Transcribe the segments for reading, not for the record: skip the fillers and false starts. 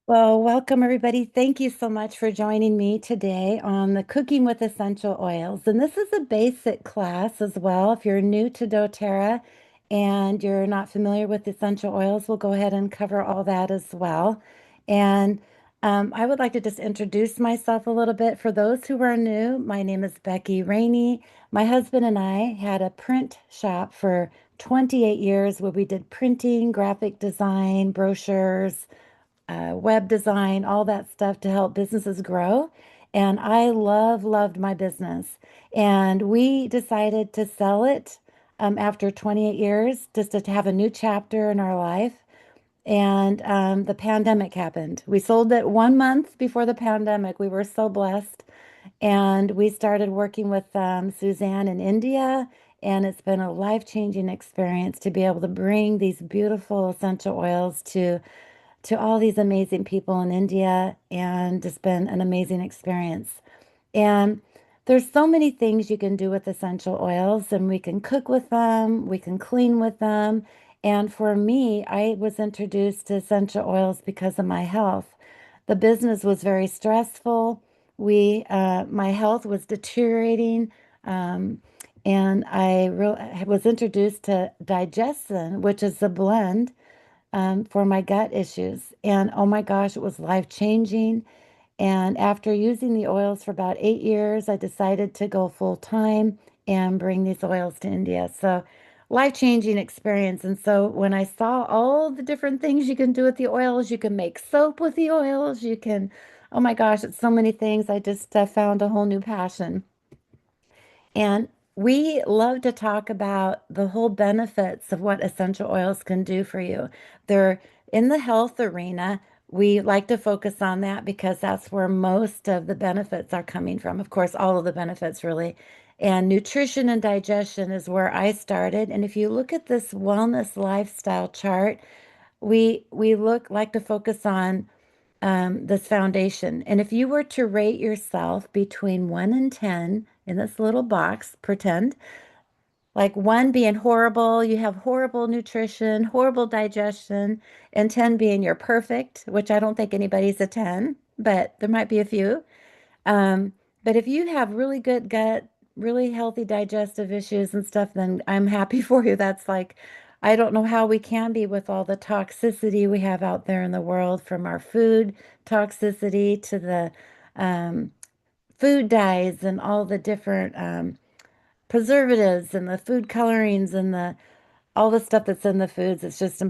Well, welcome everybody. Thank you so much for joining me today on the Cooking with Essential Oils. And this is a basic class as well. If you're new to doTERRA and you're not familiar with essential oils, we'll go ahead and cover all that as well. And I would like to just introduce myself a little bit. For those who are new, my name is Becky Raney. My husband and I had a print shop for 28 years where we did printing, graphic design, brochures, web design, all that stuff to help businesses grow. And I loved my business. And we decided to sell it after 28 years, just to have a new chapter in our life. And the pandemic happened. We sold it 1 month before the pandemic. We were so blessed. And we started working with Suzanne in India. And it's been a life-changing experience to be able to bring these beautiful essential oils to all these amazing people in India, and it's been an amazing experience. And there's so many things you can do with essential oils, and we can cook with them, we can clean with them. And for me, I was introduced to essential oils because of my health. The business was very stressful. My health was deteriorating. Um, and was introduced to digestion, which is a blend for my gut issues. And oh my gosh, it was life changing. And after using the oils for about 8 years, I decided to go full time and bring these oils to India. So, life changing experience. And so, when I saw all the different things you can do with the oils, you can make soap with the oils, you can, oh my gosh, it's so many things. I just found a whole new passion. And we love to talk about the whole benefits of what essential oils can do for you. They're in the health arena. We like to focus on that because that's where most of the benefits are coming from. Of course, all of the benefits really. And nutrition and digestion is where I started. And if you look at this wellness lifestyle chart, we like to focus on this foundation. And if you were to rate yourself between 1 and 10 in this little box, pretend like one being horrible, you have horrible nutrition, horrible digestion, and 10 being you're perfect, which I don't think anybody's a 10, but there might be a few. Um, but if you have really good gut, really healthy digestive issues and stuff, then I'm happy for you. That's like, I don't know how we can be with all the toxicity we have out there in the world, from our food toxicity to the um, food dyes and all the different preservatives and the food colorings and the all the stuff that's in the foods. It's just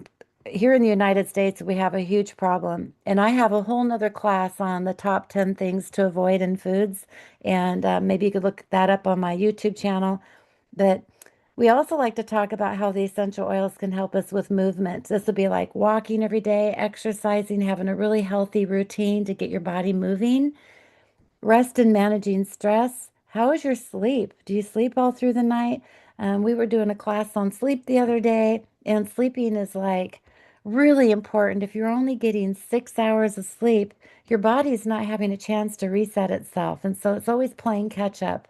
here in the United States, we have a huge problem. And I have a whole nother class on the top 10 things to avoid in foods. And maybe you could look that up on my YouTube channel. But we also like to talk about how the essential oils can help us with movement. This would be like walking every day, exercising, having a really healthy routine to get your body moving. Rest and managing stress. How is your sleep? Do you sleep all through the night? We were doing a class on sleep the other day, and sleeping is like really important. If you're only getting 6 hours of sleep, your body's not having a chance to reset itself. And so it's always playing catch up.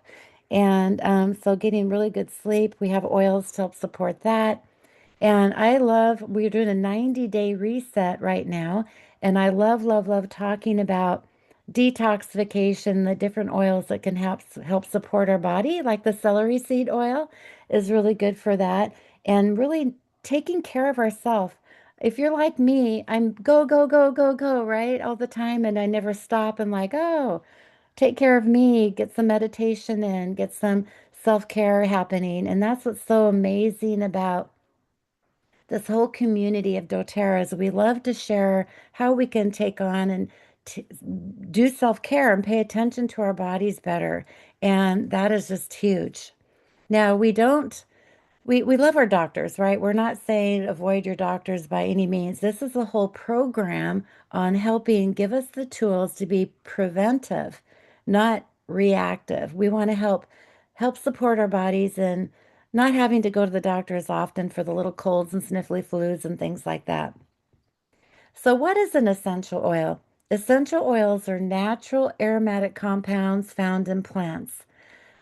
And so getting really good sleep, we have oils to help support that. And we're doing a 90-day reset right now. And I love talking about detoxification, the different oils that can help support our body, like the celery seed oil is really good for that. And really taking care of ourselves. If you're like me, I'm go, right? All the time. And I never stop and like, oh, take care of me, get some meditation in, get some self-care happening. And that's what's so amazing about this whole community of doTERRAs. We love to share how we can take on and t do self-care and pay attention to our bodies better. And that is just huge. Now, we love our doctors, right? We're not saying avoid your doctors by any means. This is a whole program on helping give us the tools to be preventive, not reactive. We want to help support our bodies and not having to go to the doctor as often for the little colds and sniffly flus and things like that. So, what is an essential oil? Essential oils are natural aromatic compounds found in plants.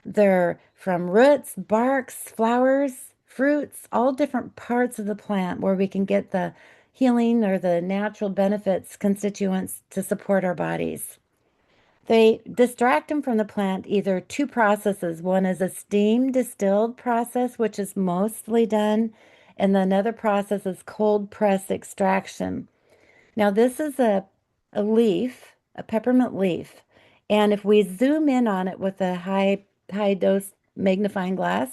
They're from roots, barks, flowers, fruits, all different parts of the plant where we can get the healing or the natural benefits constituents to support our bodies. They distract them from the plant either two processes. One is a steam distilled process, which is mostly done, and then another process is cold press extraction. Now, this is a leaf, a peppermint leaf, and if we zoom in on it with a high dose magnifying glass,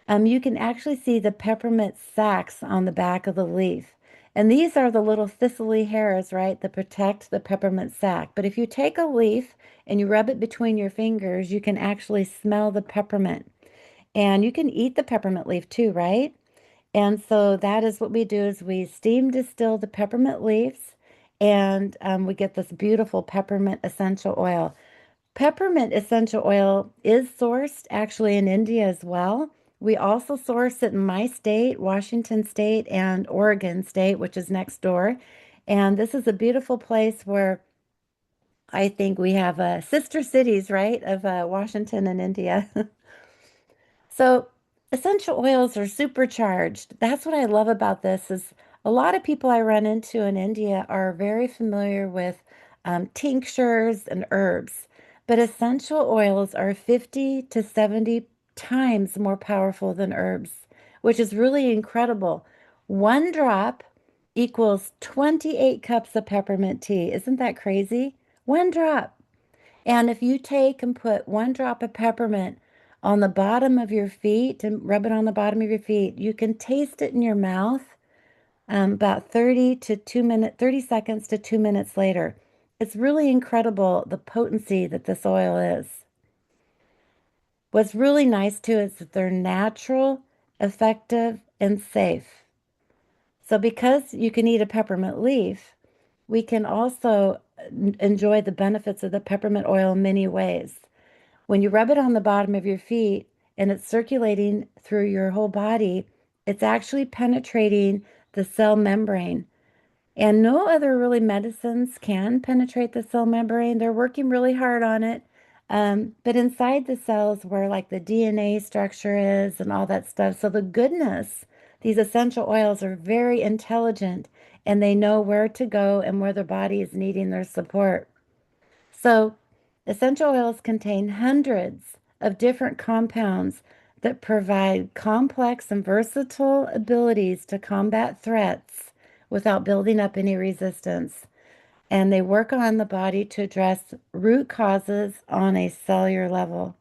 you can actually see the peppermint sacs on the back of the leaf. And these are the little thistly hairs, right, that protect the peppermint sac. But if you take a leaf and you rub it between your fingers, you can actually smell the peppermint. And you can eat the peppermint leaf too, right? And so that is what we do is we steam distill the peppermint leaves and we get this beautiful peppermint essential oil. Peppermint essential oil is sourced actually in India as well. We also source it in my state, Washington State, and Oregon State, which is next door. And this is a beautiful place where I think we have sister cities, right, of Washington and India. So essential oils are supercharged. That's what I love about this is a lot of people I run into in India are very familiar with tinctures and herbs, but essential oils are 50 to 70 times more powerful than herbs, which is really incredible. One drop equals 28 cups of peppermint tea. Isn't that crazy? One drop. And if you take and put one drop of peppermint on the bottom of your feet and rub it on the bottom of your feet, you can taste it in your mouth about 30 seconds to 2 minutes later. It's really incredible the potency that this oil is. What's really nice too is that they're natural, effective, and safe. So because you can eat a peppermint leaf, we can also enjoy the benefits of the peppermint oil in many ways. When you rub it on the bottom of your feet and it's circulating through your whole body, it's actually penetrating the cell membrane. And no other really medicines can penetrate the cell membrane. They're working really hard on it. But inside the cells where like the DNA structure is and all that stuff. So the goodness, these essential oils are very intelligent and they know where to go and where the body is needing their support. So, essential oils contain hundreds of different compounds that provide complex and versatile abilities to combat threats without building up any resistance. And they work on the body to address root causes on a cellular level.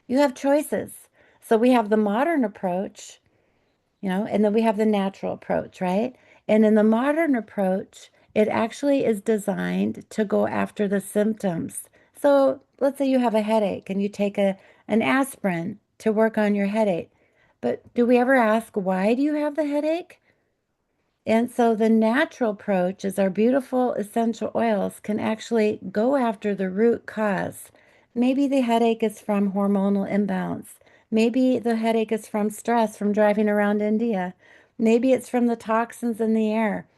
You have choices. So, we have the modern approach, and then we have the natural approach, right? And in the modern approach, it actually is designed to go after the symptoms. So let's say you have a headache and you take an aspirin to work on your headache. But do we ever ask, why do you have the headache? And so the natural approach is our beautiful essential oils can actually go after the root cause. Maybe the headache is from hormonal imbalance. Maybe the headache is from stress from driving around India. Maybe it's from the toxins in the air.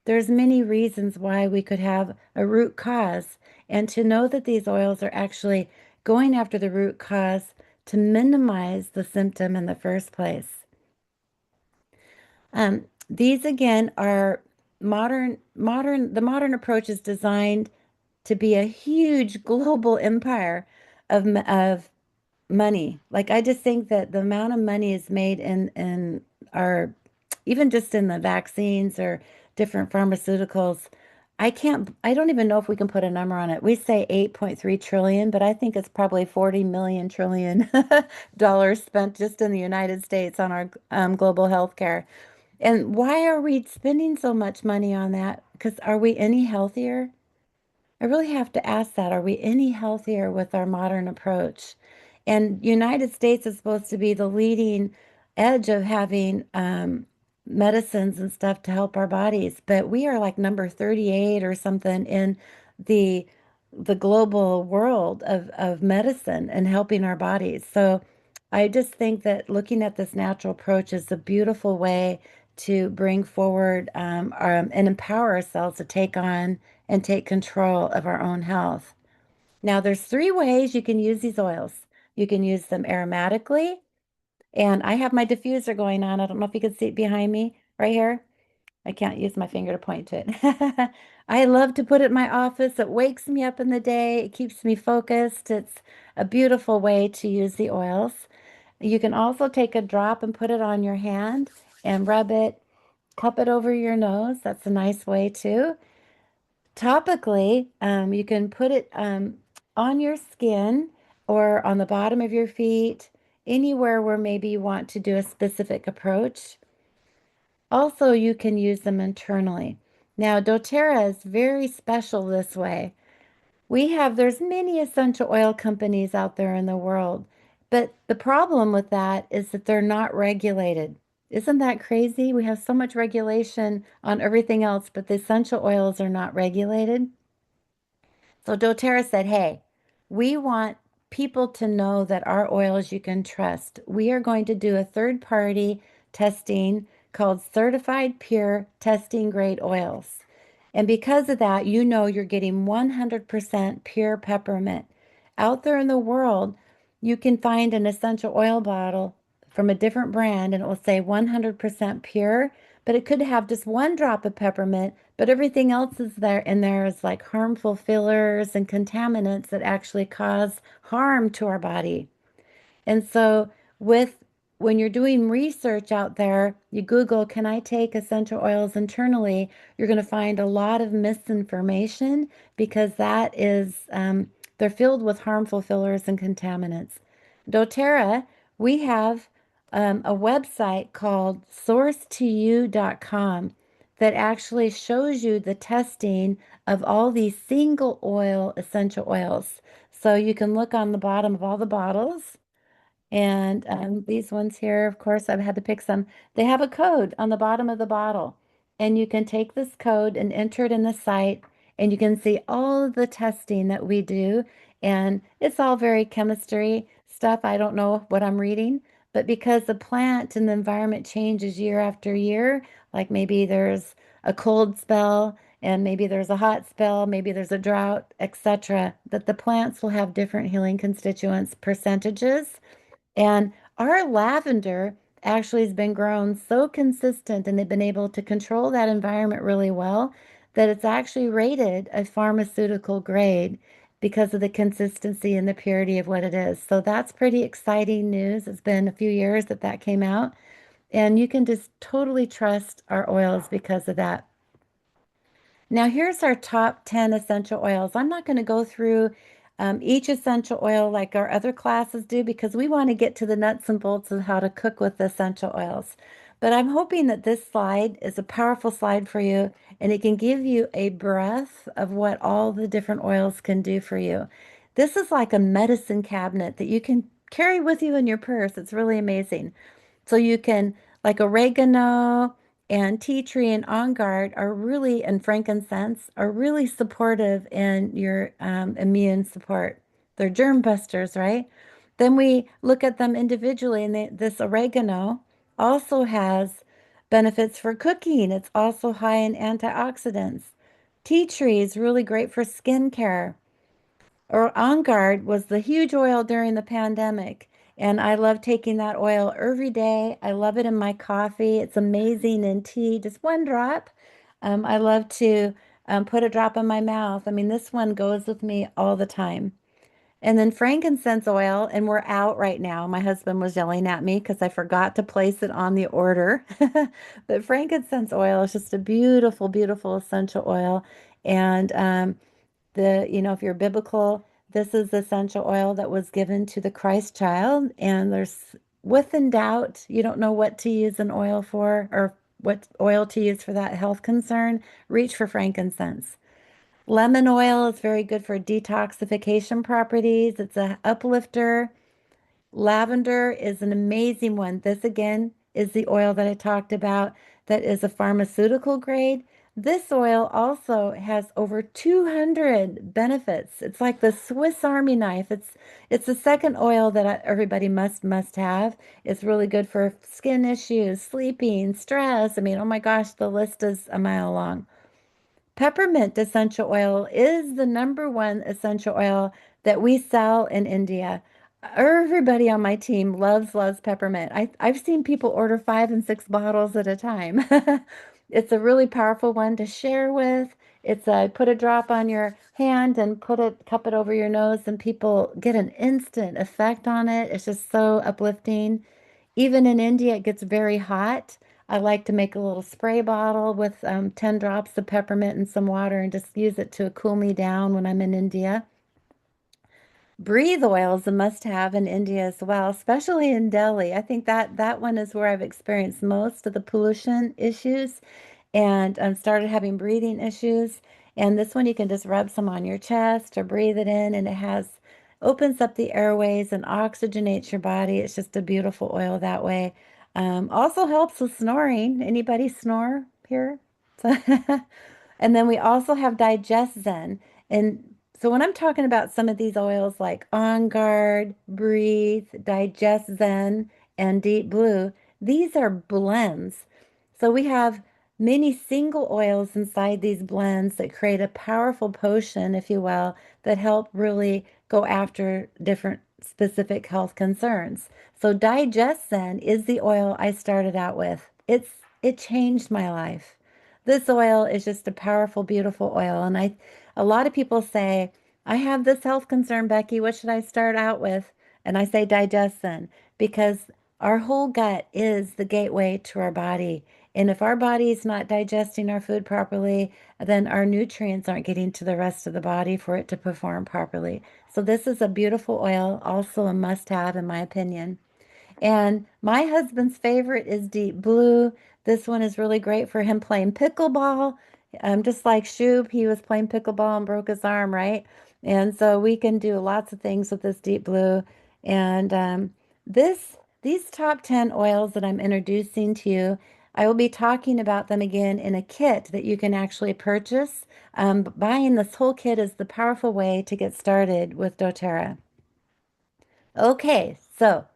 There's many reasons why we could have a root cause. And to know that these oils are actually going after the root cause to minimize the symptom in the first place. These again are the modern approach is designed to be a huge global empire of money. Like I just think that the amount of money is made in our even just in the vaccines or different pharmaceuticals. I don't even know if we can put a number on it. We say 8.3 trillion, but I think it's probably 40 million trillion dollars spent just in the United States on our global health care. And why are we spending so much money on that? Because are we any healthier? I really have to ask that. Are we any healthier with our modern approach? And United States is supposed to be the leading edge of having medicines and stuff to help our bodies, but we are like number 38 or something in the the global world of medicine and helping our bodies. So I just think that looking at this natural approach is a beautiful way to bring forward and empower ourselves to take on and take control of our own health. Now, there's three ways you can use these oils. You can use them aromatically, and I have my diffuser going on. I don't know if you can see it behind me right here. I can't use my finger to point to it. I love to put it in my office. It wakes me up in the day. It keeps me focused. It's a beautiful way to use the oils. You can also take a drop and put it on your hand and rub it, cup it over your nose. That's a nice way too. Topically, you can put it on your skin or on the bottom of your feet, anywhere where maybe you want to do a specific approach. Also, you can use them internally. Now, doTERRA is very special this way. There's many essential oil companies out there in the world, but the problem with that is that they're not regulated. Isn't that crazy? We have so much regulation on everything else, but the essential oils are not regulated. So doTERRA said, hey, we want people to know that our oils you can trust. We are going to do a third-party testing called Certified Pure Testing Grade Oils. And because of that, you know you're getting 100% pure peppermint. Out there in the world, you can find an essential oil bottle from a different brand and it will say 100% pure, but it could have just one drop of peppermint, but everything else is there in there is like harmful fillers and contaminants that actually cause harm to our body. And so with when you're doing research out there, you Google, can I take essential oils internally? You're going to find a lot of misinformation because they're filled with harmful fillers and contaminants. doTERRA, we have a website called source2you.com that actually shows you the testing of all these single oil essential oils. So you can look on the bottom of all the bottles and these ones here, of course, I've had to pick some. They have a code on the bottom of the bottle, and you can take this code and enter it in the site, and you can see all of the testing that we do. And it's all very chemistry stuff. I don't know what I'm reading, but because the plant and the environment changes year after year, like maybe there's a cold spell, and maybe there's a hot spell, maybe there's a drought, etc., that the plants will have different healing constituents percentages. And our lavender actually has been grown so consistent and they've been able to control that environment really well that it's actually rated a pharmaceutical grade because of the consistency and the purity of what it is. So that's pretty exciting news. It's been a few years that that came out, and you can just totally trust our oils because of that. Now, here's our top 10 essential oils. I'm not going to go through each essential oil like our other classes do because we want to get to the nuts and bolts of how to cook with essential oils. But I'm hoping that this slide is a powerful slide for you and it can give you a breath of what all the different oils can do for you. This is like a medicine cabinet that you can carry with you in your purse. It's really amazing. So you can, like oregano and tea tree and on guard are really, and frankincense are really supportive in your immune support. They're germ busters, right? Then we look at them individually, and this oregano also has benefits for cooking. It's also high in antioxidants. Tea tree is really great for skincare. Or On Guard was the huge oil during the pandemic. And I love taking that oil every day. I love it in my coffee. It's amazing in tea, just one drop. I love to put a drop in my mouth. I mean, this one goes with me all the time. And then frankincense oil, and we're out right now. My husband was yelling at me because I forgot to place it on the order. But frankincense oil is just a beautiful, beautiful essential oil. And if you're biblical, this is the essential oil that was given to the Christ child. And within doubt, you don't know what to use an oil for or what oil to use for that health concern, reach for frankincense. Lemon oil is very good for detoxification properties. It's a uplifter. Lavender is an amazing one. This again is the oil that I talked about that is a pharmaceutical grade. This oil also has over 200 benefits. It's like the Swiss Army knife. It's the second oil that everybody must have. It's really good for skin issues, sleeping, stress. I mean, oh my gosh, the list is a mile long. Peppermint essential oil is the number one essential oil that we sell in India. Everybody on my team loves peppermint. I've seen people order 5 and 6 bottles at a time. It's a really powerful one to share with. It's a put a drop on your hand and cup it over your nose, and people get an instant effect on it. It's just so uplifting. Even in India, it gets very hot. I like to make a little spray bottle with 10 drops of peppermint and some water and just use it to cool me down when I'm in India. Breathe oil is a must-have in India as well, especially in Delhi. I think that one is where I've experienced most of the pollution issues and started having breathing issues. And this one you can just rub some on your chest or breathe it in, and it has opens up the airways and oxygenates your body. It's just a beautiful oil that way. Also helps with snoring. Anybody snore here? And then we also have Digest Zen. And so when I'm talking about some of these oils like On Guard, Breathe, Digest Zen, and Deep Blue, these are blends. So we have many single oils inside these blends that create a powerful potion, if you will, that help really go after different specific health concerns. So Digest Zen is the oil I started out with. It changed my life. This oil is just a powerful, beautiful oil. And a lot of people say, I have this health concern, Becky. What should I start out with? And I say digestin because our whole gut is the gateway to our body. And if our body is not digesting our food properly, then our nutrients aren't getting to the rest of the body for it to perform properly. So this is a beautiful oil, also a must-have in my opinion. And my husband's favorite is Deep Blue. This one is really great for him playing pickleball. Just like Shub, he was playing pickleball and broke his arm, right? And so we can do lots of things with this Deep Blue. And these top 10 oils that I'm introducing to you, I will be talking about them again in a kit that you can actually purchase. Buying this whole kit is the powerful way to get started with doTERRA. Okay, so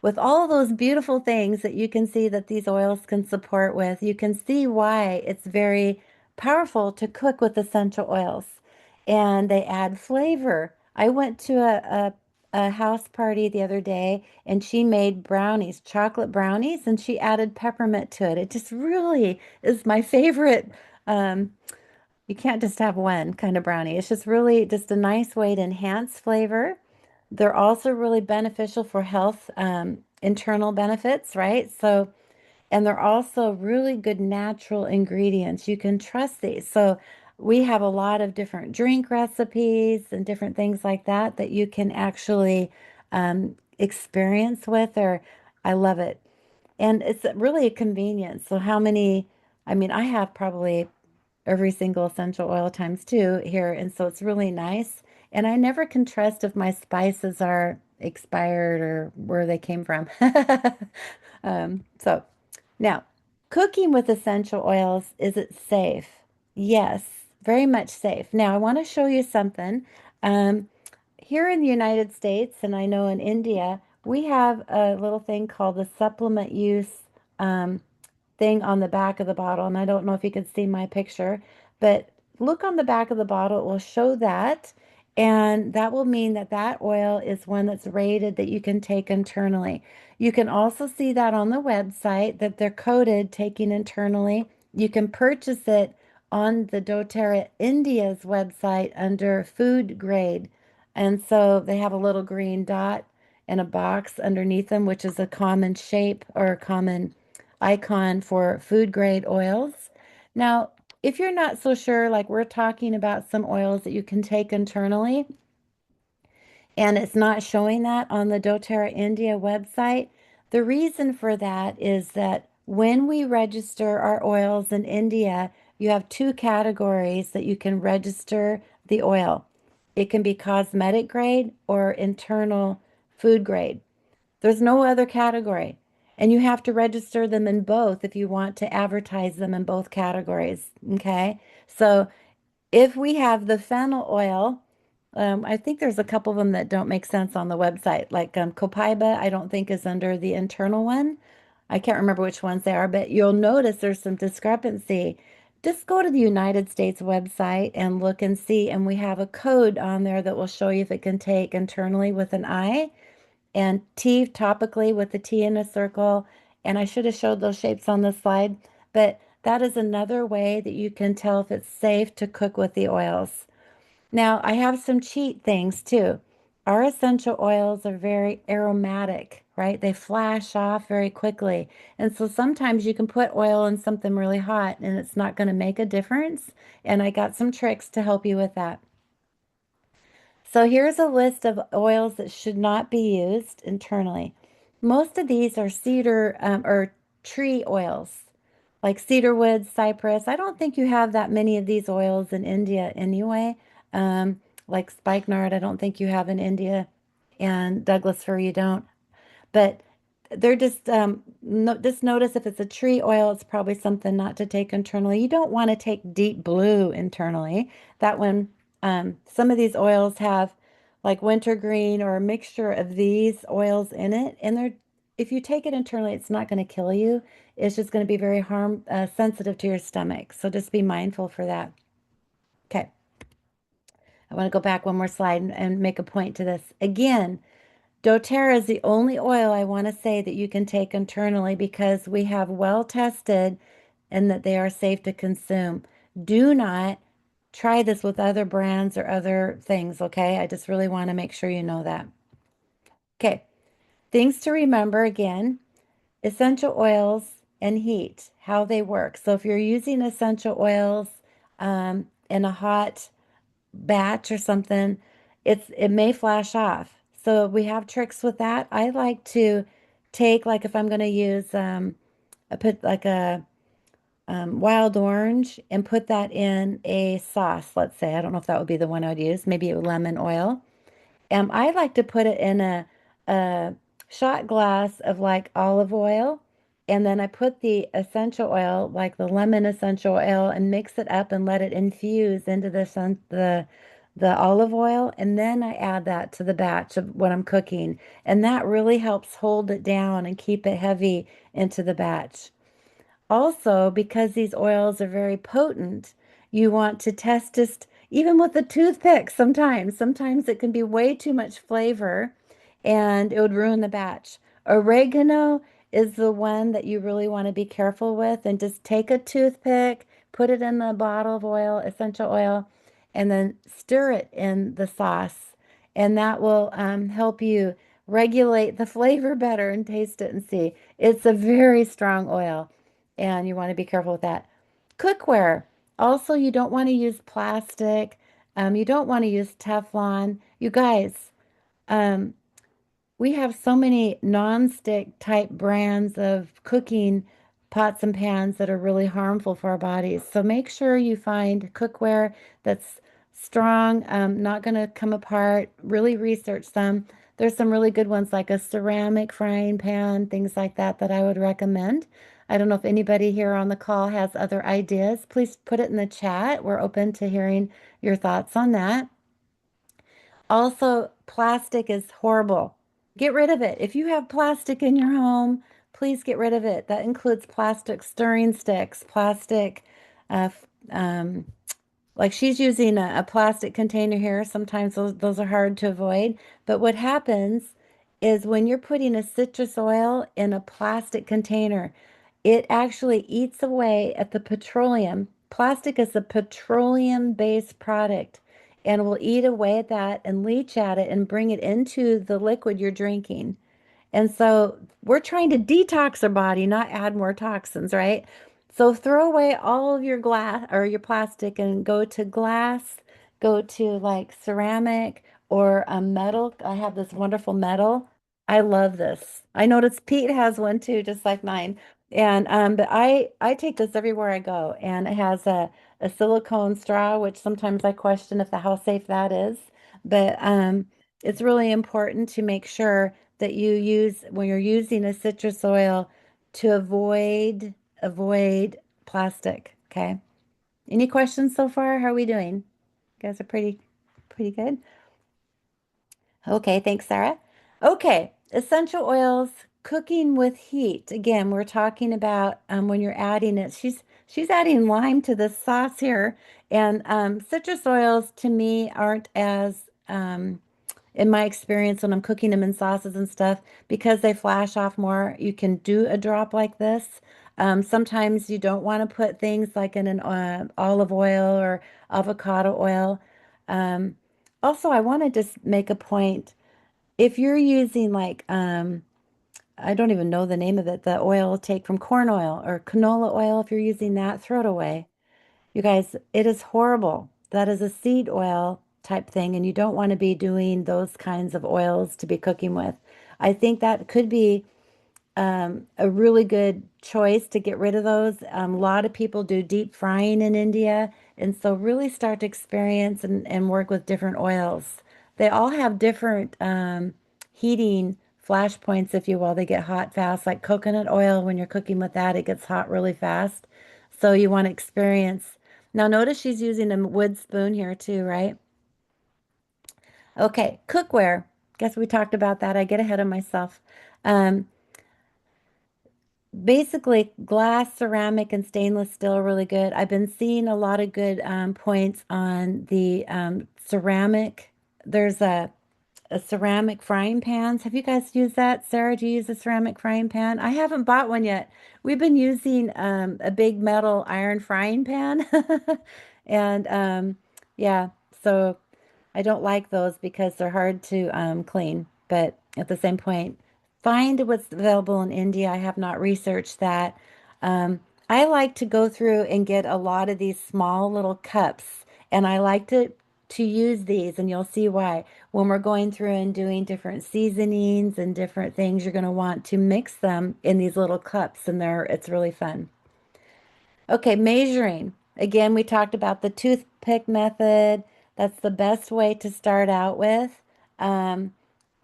with all those beautiful things that you can see that these oils can support with, you can see why it's very powerful to cook with essential oils. And they add flavor. I went to a house party the other day and she made brownies, chocolate brownies, and she added peppermint to it. It just really is my favorite. You can't just have one kind of brownie. It's just really just a nice way to enhance flavor. They're also really beneficial for health, internal benefits, right? So, and they're also really good natural ingredients. You can trust these. So, we have a lot of different drink recipes and different things like that that you can actually experience with, or I love it. And it's really a convenience. So, how many? I mean, I have probably every single essential oil times two here. And so it's really nice. And I never can trust if my spices are expired or where they came from. So now, cooking with essential oils, is it safe? Yes, very much safe. Now, I want to show you something. Um, Here in the United States, and I know in India, we have a little thing called the supplement use um, thing on the back of the bottle. And I don't know if you can see my picture, but look on the back of the bottle. It will show that. And that will mean that that oil is one that's rated that you can take internally. You can also see that on the website that they're coded taking internally. You can purchase it on the doTERRA India's website under food grade. And so they have a little green dot and a box underneath them, which is a common shape or a common icon for food grade oils. Now, if you're not so sure, like we're talking about some oils that you can take internally, and it's not showing that on the doTERRA India website, the reason for that is that when we register our oils in India, you have two categories that you can register the oil. It can be cosmetic grade or internal food grade. There's no other category. And you have to register them in both if you want to advertise them in both categories. Okay. So if we have the fennel oil, I think there's a couple of them that don't make sense on the website. Like copaiba, I don't think is under the internal one. I can't remember which ones they are, but you'll notice there's some discrepancy. Just go to the United States website and look and see. And we have a code on there that will show you if it can take internally with an I and T topically with the T in a circle. And I should have showed those shapes on the slide, but That is another way that you can tell if it's safe to cook with the oils. Now, I have some cheat things too. Our essential oils are very aromatic, right? They flash off very quickly. And so sometimes you can put oil in something really hot and it's not going to make a difference. And I got some tricks to help you with that. So here's a list of oils that should not be used internally. Most of these are cedar or tree oils, like cedarwood, cypress. I don't think you have that many of these oils in India anyway. Like spikenard, I don't think you have in India, and Douglas fir you don't. But they're just no, just notice if it's a tree oil, it's probably something not to take internally. You don't want to take deep blue internally. That one, some of these oils have like wintergreen or a mixture of these oils in it, and they're if you take it internally, it's not going to kill you. It's just going to be very harm sensitive to your stomach. So just be mindful for that. Okay, I want to go back one more slide and make a point to this. Again, doTERRA is the only oil I want to say that you can take internally because we have well tested and that they are safe to consume. Do not try this with other brands or other things, okay? I just really want to make sure you know that. Okay, things to remember again, essential oils and heat, how they work. So if you're using essential oils in a hot batch or something, it may flash off. So we have tricks with that. I like to take like if I'm going to use I put like a wild orange and put that in a sauce. Let's say I don't know if that would be the one I'd use. Maybe lemon oil. I like to put it in a shot glass of like olive oil, and then I put the essential oil, like the lemon essential oil, and mix it up and let it infuse into the olive oil, and then I add that to the batch of what I'm cooking, and that really helps hold it down and keep it heavy into the batch. Also, because these oils are very potent, you want to test just even with a toothpick sometimes. Sometimes it can be way too much flavor and it would ruin the batch. Oregano is the one that you really want to be careful with and just take a toothpick, put it in the bottle of oil, essential oil, and then stir it in the sauce. And that will help you regulate the flavor better and taste it and see. It's a very strong oil and you want to be careful with that. Cookware. Also, you don't want to use plastic. You don't want to use Teflon. You guys, um, we have so many non-stick type brands of cooking pots and pans that are really harmful for our bodies. So make sure you find cookware that's strong, not going to come apart. Really research them. There's some really good ones like a ceramic frying pan, things like that that I would recommend. I don't know if anybody here on the call has other ideas. Please put it in the chat. We're open to hearing your thoughts on that. Also, plastic is horrible. Get rid of it. If you have plastic in your home, please get rid of it. That includes plastic stirring sticks, plastic, uh, um, like she's using a plastic container here. Sometimes those are hard to avoid. But what happens is when you're putting a citrus oil in a plastic container, it actually eats away at the petroleum. Plastic is a petroleum-based product and will eat away at that and leach at it and bring it into the liquid you're drinking. And so we're trying to detox our body, not add more toxins, right? So throw away all of your glass or your plastic and go to glass, go to like ceramic or a metal. I have this wonderful metal. I love this. I noticed Pete has one too, just like mine. And but I take this everywhere I go, and it has a silicone straw, which sometimes I question if the how safe that is. But it's really important to make sure that you use when you're using a citrus oil to avoid plastic. Okay. Any questions so far? How are we doing? You guys are pretty good. Okay, thanks, Sarah. Okay, essential oils, cooking with heat. Again, we're talking about when you're adding it. She's adding lime to this sauce here, and citrus oils to me aren't as in my experience when I'm cooking them in sauces and stuff because they flash off more. You can do a drop like this. Sometimes you don't want to put things like in an olive oil or avocado oil. Um, Also, I want to just make a point. If you're using like, I don't even know the name of it, the oil take from corn oil or canola oil, if you're using that, throw it away. You guys, it is horrible. That is a seed oil type thing, and you don't want to be doing those kinds of oils to be cooking with. I think that could be a really good choice to get rid of those. A lot of people do deep frying in India, and so really start to experience and work with different oils. They all have different heating flash points, if you will. They get hot fast, like coconut oil. When you're cooking with that, it gets hot really fast. So you want to experience. Now, notice she's using a wood spoon here too, right? Okay, cookware. Guess we talked about that. I get ahead of myself. Um, Basically, glass, ceramic, and stainless steel are really good. I've been seeing a lot of good points on the ceramic. There's a ceramic frying pans. Have you guys used that? Sarah, do you use a ceramic frying pan? I haven't bought one yet. We've been using a big metal iron frying pan. And yeah, so I don't like those because they're hard to clean. But at the same point, find what's available in India. I have not researched that. Um, I like to go through and get a lot of these small little cups, and I like to use these, and you'll see why. When we're going through and doing different seasonings and different things, you're going to want to mix them in these little cups, and it's really fun. Okay, measuring. Again, we talked about the toothpick method. That's the best way to start out with. Um,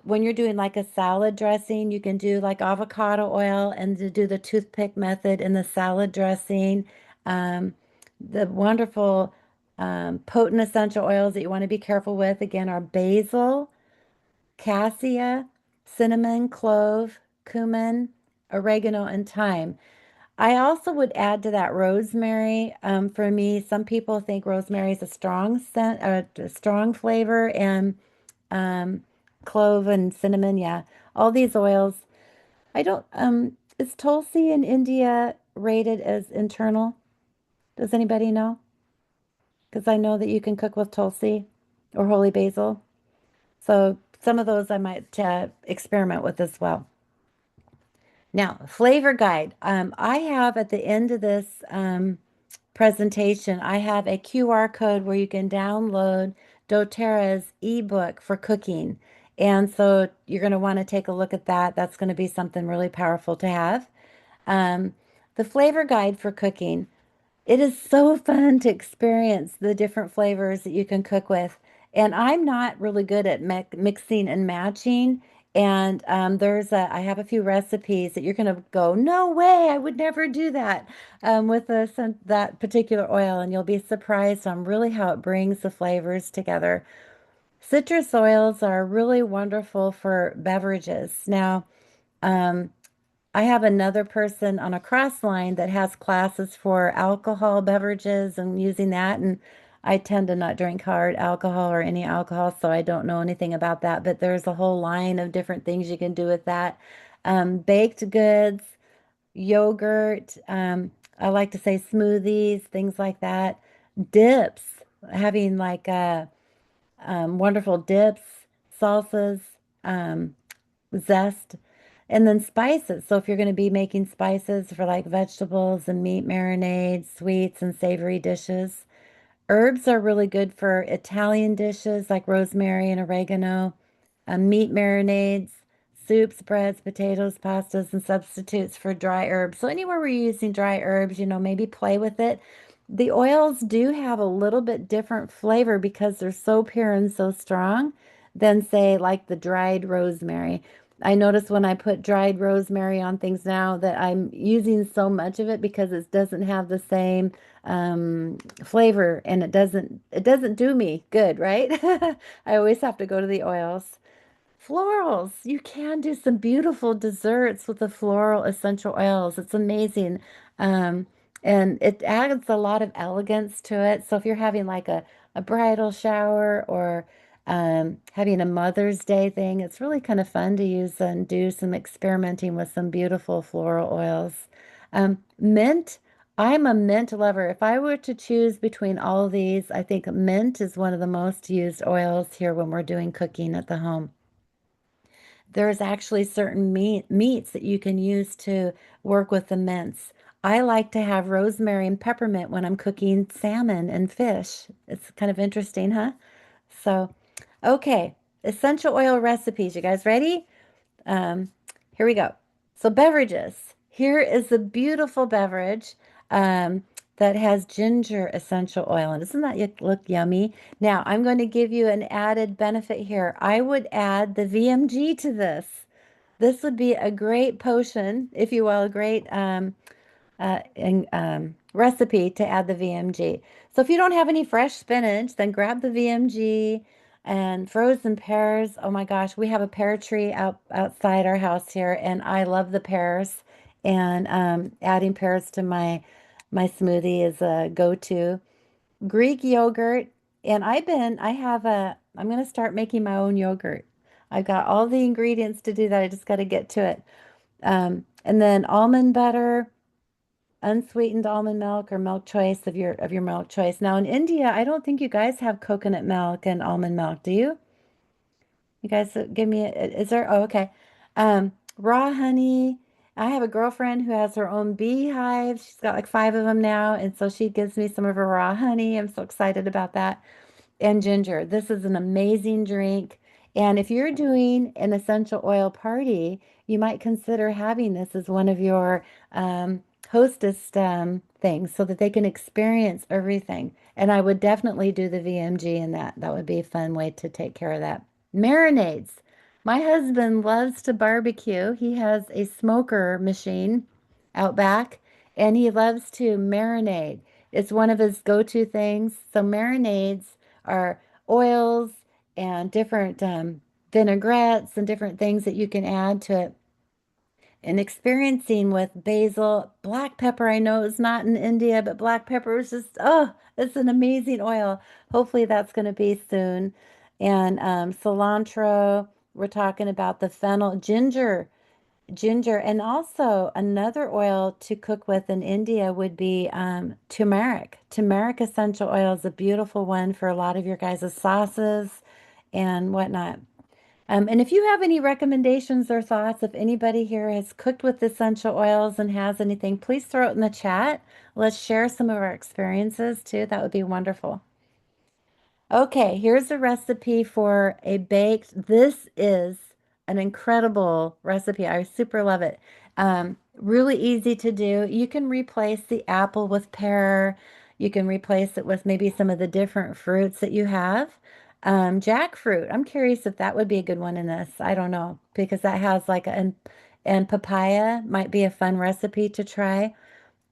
when you're doing like a salad dressing, you can do like avocado oil and to do the toothpick method in the salad dressing. Um, the wonderful potent essential oils that you want to be careful with, again, are basil, cassia, cinnamon, clove, cumin, oregano, and thyme. I also would add to that rosemary. For me, some people think rosemary is a strong scent, a strong flavor, and um, clove and cinnamon. Yeah, all these oils. I don't. Is Tulsi in India rated as internal? Does anybody know? Because I know that you can cook with Tulsi or holy basil. So some of those I might experiment with as well. Now, flavor guide. I have at the end of this presentation, I have a QR code where you can download doTERRA's ebook for cooking. And so you're going to want to take a look at that. That's going to be something really powerful to have. Um, the flavor guide for cooking. It is so fun to experience the different flavors that you can cook with. And I'm not really good at mixing and matching. And I have a few recipes that you're going to go, no way, I would never do that with that particular oil. And you'll be surprised on really how it brings the flavors together. Citrus oils are really wonderful for beverages. Now, um, I have another person on a cross line that has classes for alcohol beverages and using that. And I tend to not drink hard alcohol or any alcohol, so I don't know anything about that. But there's a whole line of different things you can do with that. Baked goods, yogurt, I like to say smoothies, things like that. Dips, having like wonderful dips, salsas. Um, Zest, and then spices. So if you're going to be making spices for like vegetables and meat marinades, sweets and savory dishes, herbs are really good for Italian dishes like rosemary and oregano, meat marinades, soups, breads, potatoes, pastas, and substitutes for dry herbs. So anywhere we're using dry herbs, maybe play with it. The oils do have a little bit different flavor because they're so pure and so strong than, say, like the dried rosemary. I notice when I put dried rosemary on things now that I'm using so much of it because it doesn't have the same flavor, and it doesn't do me good, right? I always have to go to the oils. Florals. You can do some beautiful desserts with the floral essential oils. It's amazing. Um, and it adds a lot of elegance to it. So if you're having like a bridal shower or having a Mother's Day thing, it's really kind of fun to use and do some experimenting with some beautiful floral oils. Mint, I'm a mint lover. If I were to choose between all of these, I think mint is one of the most used oils here when we're doing cooking at the home. There's actually certain meats that you can use to work with the mints. I like to have rosemary and peppermint when I'm cooking salmon and fish. It's kind of interesting, huh? So, okay, essential oil recipes. You guys ready? Um, Here we go. So, beverages. Here is a beautiful beverage um, that has ginger essential oil. And doesn't that look yummy? Now, I'm going to give you an added benefit here. I would add the VMG to this. This would be a great potion, if you will, a great recipe to add the VMG. So if you don't have any fresh spinach, then grab the VMG and frozen pears. Oh my gosh, we have a pear tree outside our house here, and I love the pears. And adding pears to my smoothie is a go-to. Greek yogurt, and I'm gonna start making my own yogurt. I've got all the ingredients to do that. I just got to get to it. And then almond butter, unsweetened almond milk or milk choice of your milk choice. Now in India, I don't think you guys have coconut milk and almond milk, do you? You guys give me is there? Oh, okay. Raw honey. I have a girlfriend who has her own beehive. She's got like five of them now, and so she gives me some of her raw honey. I'm so excited about that. And ginger. This is an amazing drink. And if you're doing an essential oil party, you might consider having this as one of your hostess things so that they can experience everything. And I would definitely do the VMG in that. That would be a fun way to take care of that. Marinades. My husband loves to barbecue. He has a smoker machine out back, and he loves to marinate. It's one of his go-to things. So marinades are oils and different vinaigrettes and different things that you can add to it. And experiencing with basil, black pepper, I know it's not in India, but black pepper is just, oh, it's an amazing oil. Hopefully that's going to be soon. And cilantro, we're talking about the fennel, ginger, and also another oil to cook with in India would be turmeric. Turmeric essential oil is a beautiful one for a lot of your guys' sauces and whatnot. And if you have any recommendations or thoughts, if anybody here has cooked with essential oils and has anything, please throw it in the chat. Let's share some of our experiences too. That would be wonderful. Okay, here's a recipe for a baked. This is an incredible recipe. I super love it. Really easy to do. You can replace the apple with pear. You can replace it with maybe some of the different fruits that you have. Jackfruit. I'm curious if that would be a good one in this. I don't know because that has like and papaya might be a fun recipe to try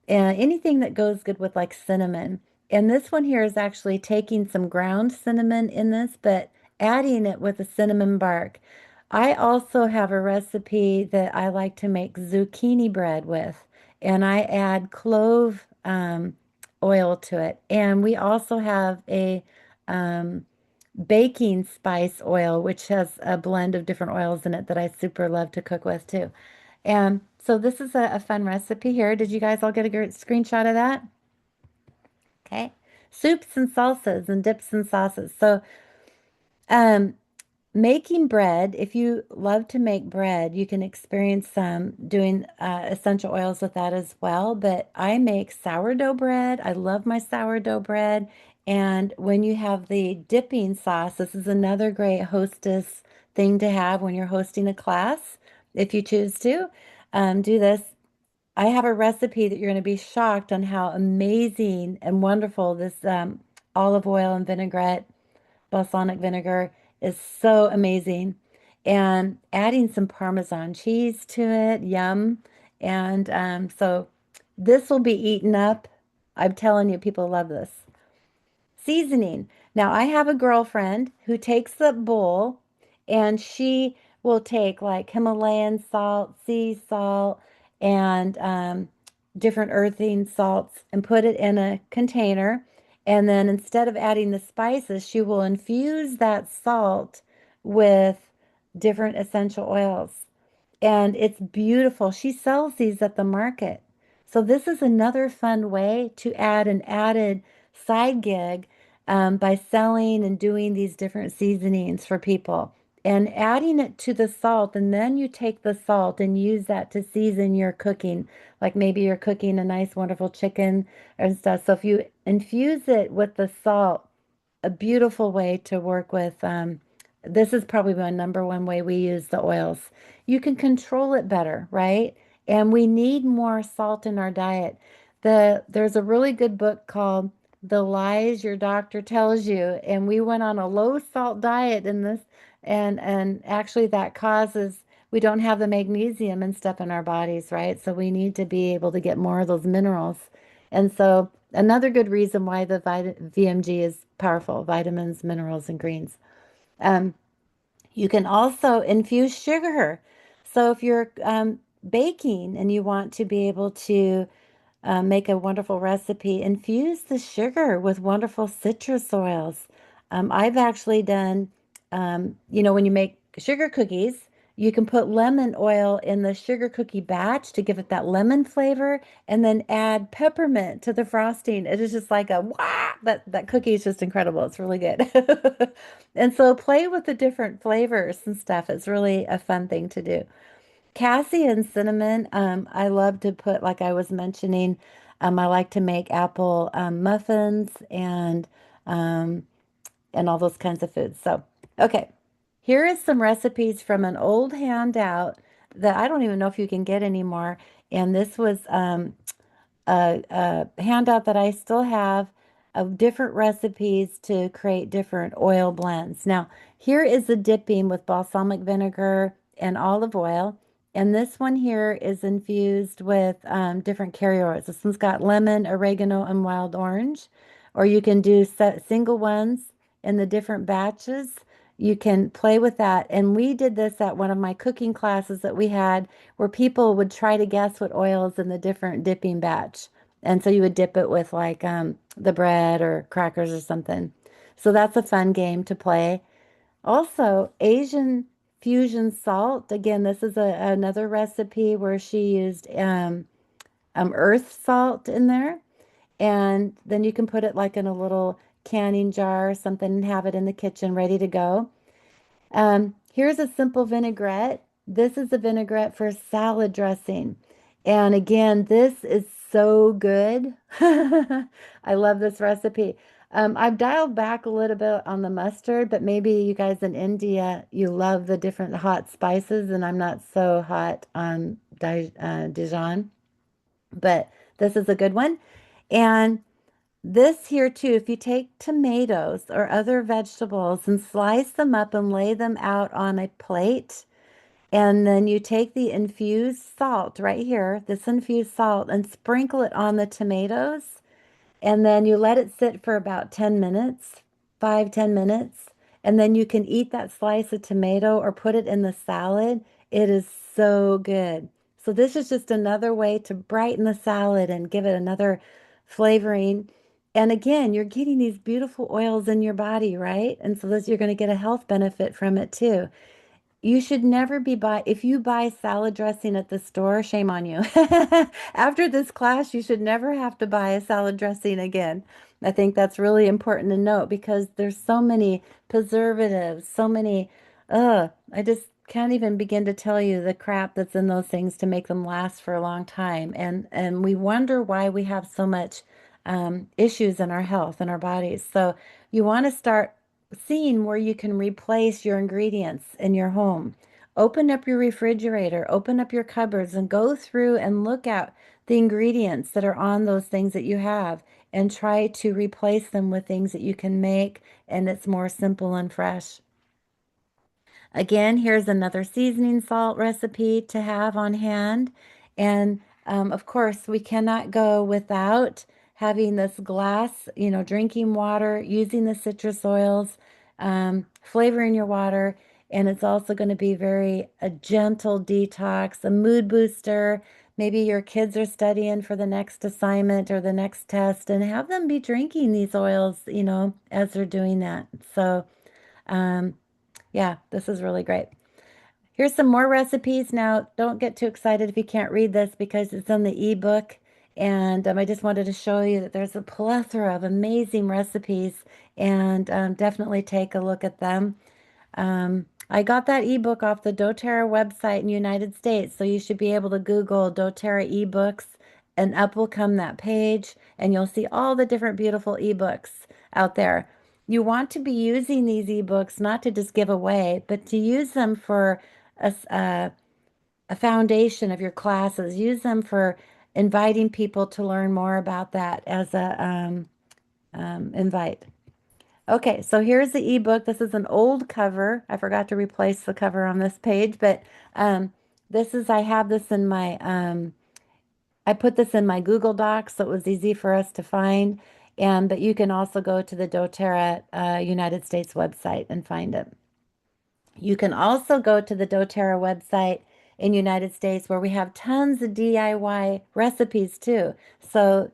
and anything that goes good with like cinnamon. And this one here is actually taking some ground cinnamon in this, but adding it with a cinnamon bark. I also have a recipe that I like to make zucchini bread with, and I add clove oil to it. And we also have a baking spice oil, which has a blend of different oils in it that I super love to cook with too. And so this is a fun recipe here. Did you guys all get a great screenshot of that? Okay. Soups and salsas and dips and sauces. So um, making bread, if you love to make bread, you can experience some doing essential oils with that as well. But I make sourdough bread. I love my sourdough bread. And when you have the dipping sauce, this is another great hostess thing to have when you're hosting a class, if you choose to do this. I have a recipe that you're going to be shocked on how amazing and wonderful this olive oil and vinaigrette balsamic vinegar is so amazing. And adding some Parmesan cheese to it, yum. And so this will be eaten up. I'm telling you, people love this. Seasoning. Now, I have a girlfriend who takes the bowl and she will take like Himalayan salt, sea salt, and different earthing salts and put it in a container. And then instead of adding the spices, she will infuse that salt with different essential oils. And it's beautiful. She sells these at the market. So this is another fun way to add an added side gig by selling and doing these different seasonings for people and adding it to the salt. And then you take the salt and use that to season your cooking. Like maybe you're cooking a nice, wonderful chicken and stuff. So if you infuse it with the salt, a beautiful way to work with. This is probably my number one way we use the oils. You can control it better, right? And we need more salt in our diet. There's a really good book called The Lies Your Doctor Tells You, and we went on a low salt diet in this, and actually that causes we don't have the magnesium and stuff in our bodies, right? So we need to be able to get more of those minerals. And so another good reason why the VMG is powerful, vitamins, minerals, and greens. Um, you can also infuse sugar. So if you're baking and you want to be able to make a wonderful recipe. Infuse the sugar with wonderful citrus oils. I've actually done, when you make sugar cookies, you can put lemon oil in the sugar cookie batch to give it that lemon flavor, and then add peppermint to the frosting. It is just like a wow, that cookie is just incredible. It's really good. And so play with the different flavors and stuff. It's really a fun thing to do. Cassie and cinnamon, I love to put, like I was mentioning, I like to make apple muffins um, and all those kinds of foods. So, okay, here is some recipes from an old handout that I don't even know if you can get anymore. And this was a handout that I still have of different recipes to create different oil blends. Now, here is the dipping with balsamic vinegar and olive oil. And this one here is infused with different carry overs. This one's got lemon, oregano, and wild orange. Or you can do single ones in the different batches. You can play with that. And we did this at one of my cooking classes that we had where people would try to guess what oils in the different dipping batch. And so you would dip it with like the bread or crackers or something. So that's a fun game to play. Also, Asian fusion salt. Again, this is another recipe where she used earth salt in there. And then you can put it like in a little canning jar or something and have it in the kitchen ready to go. Here's a simple vinaigrette. This is a vinaigrette for salad dressing. And again, this is so good. I love this recipe. I've dialed back a little bit on the mustard, but maybe you guys in India, you love the different hot spices, and I'm not so hot on Dijon, but this is a good one. And this here too, if you take tomatoes or other vegetables and slice them up and lay them out on a plate, and then you take the infused salt right here, this infused salt, and sprinkle it on the tomatoes, and then you let it sit for about 10 minutes, 5, 10 minutes, and then you can eat that slice of tomato or put it in the salad. It is so good. So this is just another way to brighten the salad and give it another flavoring. And again, you're getting these beautiful oils in your body, right? And so this, you're going to get a health benefit from it too. You should never be if you buy salad dressing at the store, shame on you. After this class, you should never have to buy a salad dressing again. I think that's really important to note because there's so many preservatives, so many, I just can't even begin to tell you the crap that's in those things to make them last for a long time. And we wonder why we have so much issues in our health and our bodies. So you want to start seeing where you can replace your ingredients in your home. Open up your refrigerator, open up your cupboards, and go through and look at the ingredients that are on those things that you have and try to replace them with things that you can make and it's more simple and fresh. Again, here's another seasoning salt recipe to have on hand. And of course, we cannot go without having this glass, drinking water, using the citrus oils, flavoring your water. And it's also going to be a gentle detox, a mood booster. Maybe your kids are studying for the next assignment or the next test, and have them be drinking these oils, as they're doing that. So, um, yeah, this is really great. Here's some more recipes. Now, don't get too excited if you can't read this because it's in the ebook And I just wanted to show you that there's a plethora of amazing recipes, and definitely take a look at them. I got that ebook off the doTERRA website in the United States, so you should be able to Google doTERRA ebooks, and up will come that page, and you'll see all the different beautiful ebooks out there. You want to be using these ebooks not to just give away, but to use them for a foundation of your classes. Use them for inviting people to learn more about that as a invite. Okay, so here's the ebook. This is an old cover. I forgot to replace the cover on this page, but um, I have this in my, I put this in my Google Docs, so it was easy for us to find. But you can also go to the doTERRA United States website and find it. You can also go to the doTERRA website in United States where we have tons of DIY recipes too. So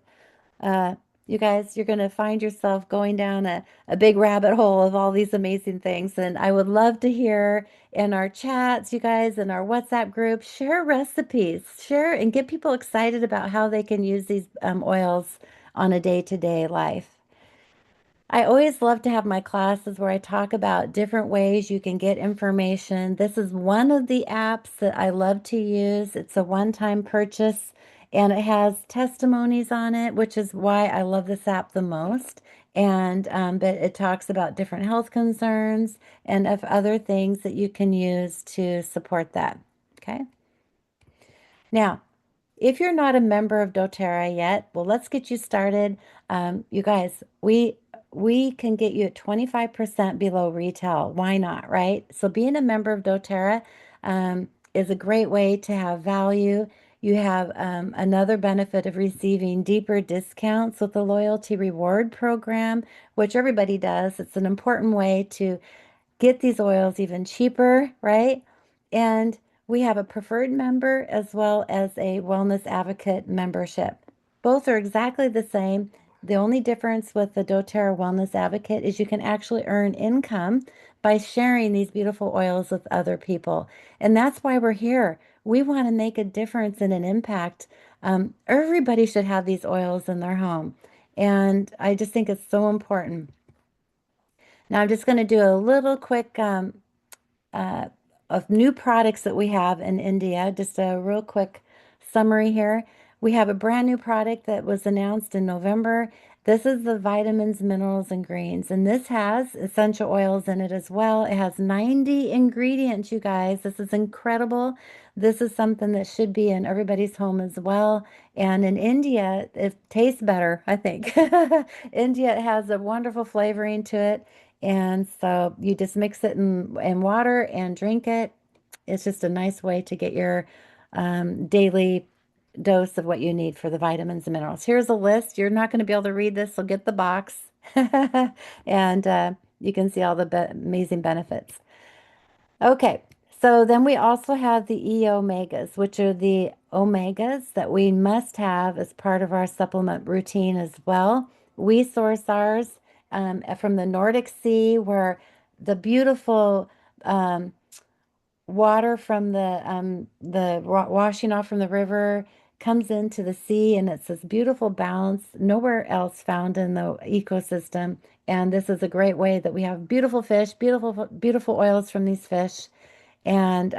uh, you guys, you're going to find yourself going down a big rabbit hole of all these amazing things. And I would love to hear in our chats, you guys, in our WhatsApp group, share recipes, share and get people excited about how they can use these oils on a day-to-day life. I always love to have my classes where I talk about different ways you can get information. This is one of the apps that I love to use. It's a one-time purchase and it has testimonies on it, which is why I love this app the most. And but it talks about different health concerns and of other things that you can use to support that. Okay. Now, if you're not a member of doTERRA yet, well, let's get you started. You guys, we can get you at 25% below retail. Why not, right? So being a member of doTERRA is a great way to have value. You have another benefit of receiving deeper discounts with the loyalty reward program, which everybody does. It's an important way to get these oils even cheaper, right? And we have a preferred member as well as a wellness advocate membership. Both are exactly the same. The only difference with the doTERRA Wellness Advocate is you can actually earn income by sharing these beautiful oils with other people. And that's why we're here. We want to make a difference and an impact. Everybody should have these oils in their home. And I just think it's so important. Now I'm just going to do a little quick uh, of new products that we have in India. Just a real quick summary here. We have a brand new product that was announced in November. This is the vitamins, minerals, and greens, and this has essential oils in it as well. It has 90 ingredients, you guys. This is incredible. This is something that should be in everybody's home as well. And in India, it tastes better, I think. India has a wonderful flavoring to it. And so you just mix it in water and drink it. It's just a nice way to get your daily dose of what you need for the vitamins and minerals. Here's a list. You're not going to be able to read this, so get the box. And you can see all the amazing benefits. Okay, so then we also have the E omegas, which are the omegas that we must have as part of our supplement routine as well. We source ours from the Nordic Sea, where the beautiful water from the washing off from the river comes into the sea, and it's this beautiful balance nowhere else found in the ecosystem. And this is a great way that we have beautiful fish, beautiful oils from these fish. And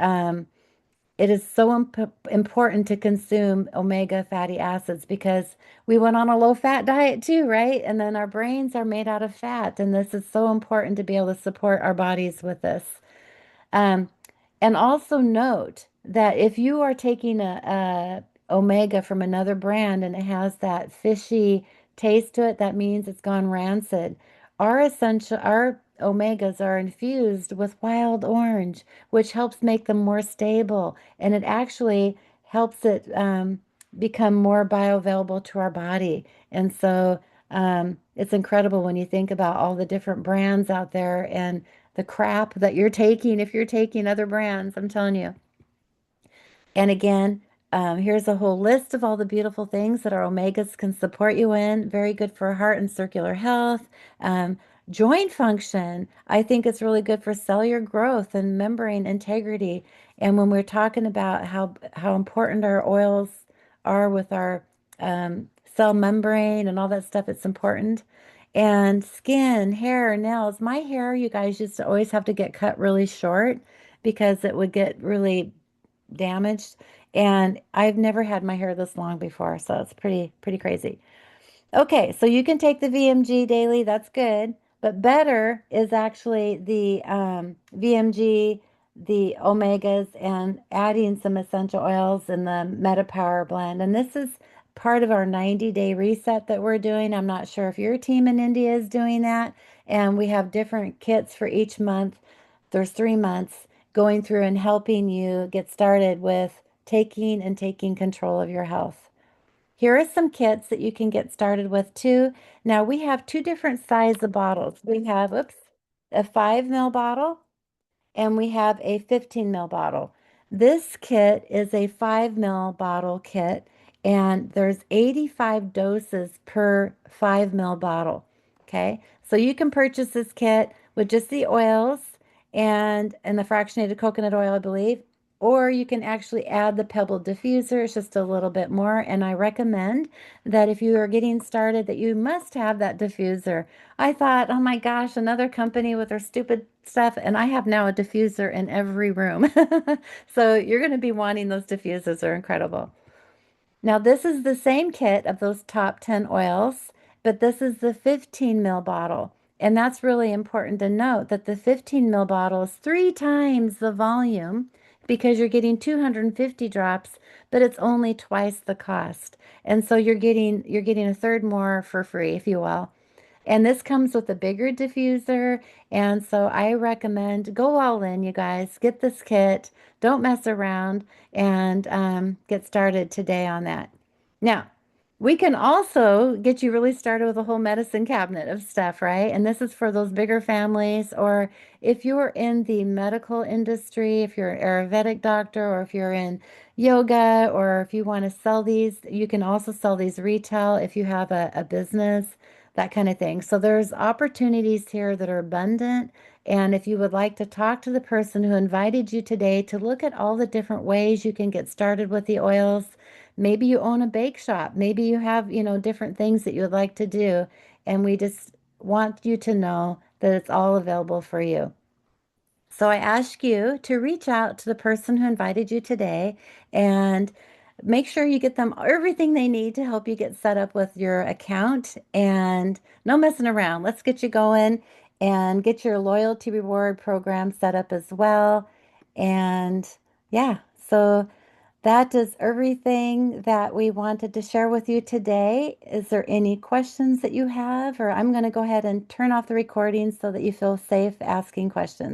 it is so important to consume omega fatty acids because we went on a low fat diet too, right? And then our brains are made out of fat. And this is so important to be able to support our bodies with this. Um, and also note that if you are taking a omega from another brand and it has that fishy taste to it, that means it's gone rancid. Our omegas are infused with wild orange, which helps make them more stable, and it actually helps it become more bioavailable to our body. And so it's incredible when you think about all the different brands out there and the crap that you're taking if you're taking other brands. I'm telling you. And again, here's a whole list of all the beautiful things that our omegas can support you in. Very good for heart and circular health. Um, Joint function. I think it's really good for cellular growth and membrane integrity. And when we're talking about how important our oils are with our cell membrane and all that stuff. It's important. And skin, hair, nails. My hair, you guys used to always have to get cut really short because it would get really damaged. And I've never had my hair this long before, so it's pretty crazy. Okay, so you can take the VMG daily, that's good. But better is actually the VMG, the omegas, and adding some essential oils in the Meta Power blend. And this is part of our 90-day reset that we're doing. I'm not sure if your team in India is doing that. And we have different kits for each month. There's 3 months going through and helping you get started with taking control of your health. Here are some kits that you can get started with too. Now we have two different size of bottles. We have, oops, a 5 ml bottle and we have a 15 ml bottle. This kit is a 5 ml bottle kit and there's 85 doses per 5 ml bottle. Okay, so you can purchase this kit with just the oils and the fractionated coconut oil, I believe, or you can actually add the pebble diffuser. It's just a little bit more. And I recommend that if you are getting started, that you must have that diffuser. I thought, oh my gosh, another company with their stupid stuff. And I have now a diffuser in every room. So you're going to be wanting those diffusers. They're incredible. Now, this is the same kit of those top 10 oils, but this is the 15 ml bottle. And that's really important to note that the 15 ml bottle is 3 times the volume because you're getting 250 drops, but it's only twice the cost. And so you're getting a third more for free, if you will. And this comes with a bigger diffuser. And so I recommend go all in, you guys. Get this kit. Don't mess around and get started today on that. Now, we can also get you really started with a whole medicine cabinet of stuff, right? And this is for those bigger families, or if you're in the medical industry, if you're an Ayurvedic doctor, or if you're in yoga, or if you want to sell these, you can also sell these retail if you have a business, that kind of thing. So there's opportunities here that are abundant. And if you would like to talk to the person who invited you today to look at all the different ways you can get started with the oils, maybe you own a bake shop, maybe you have, different things that you would like to do. And we just want you to know that it's all available for you. So I ask you to reach out to the person who invited you today and make sure you get them everything they need to help you get set up with your account and no messing around. Let's get you going and get your loyalty reward program set up as well. And yeah, so that is everything that we wanted to share with you today. Is there any questions that you have? Or I'm going to go ahead and turn off the recording so that you feel safe asking questions.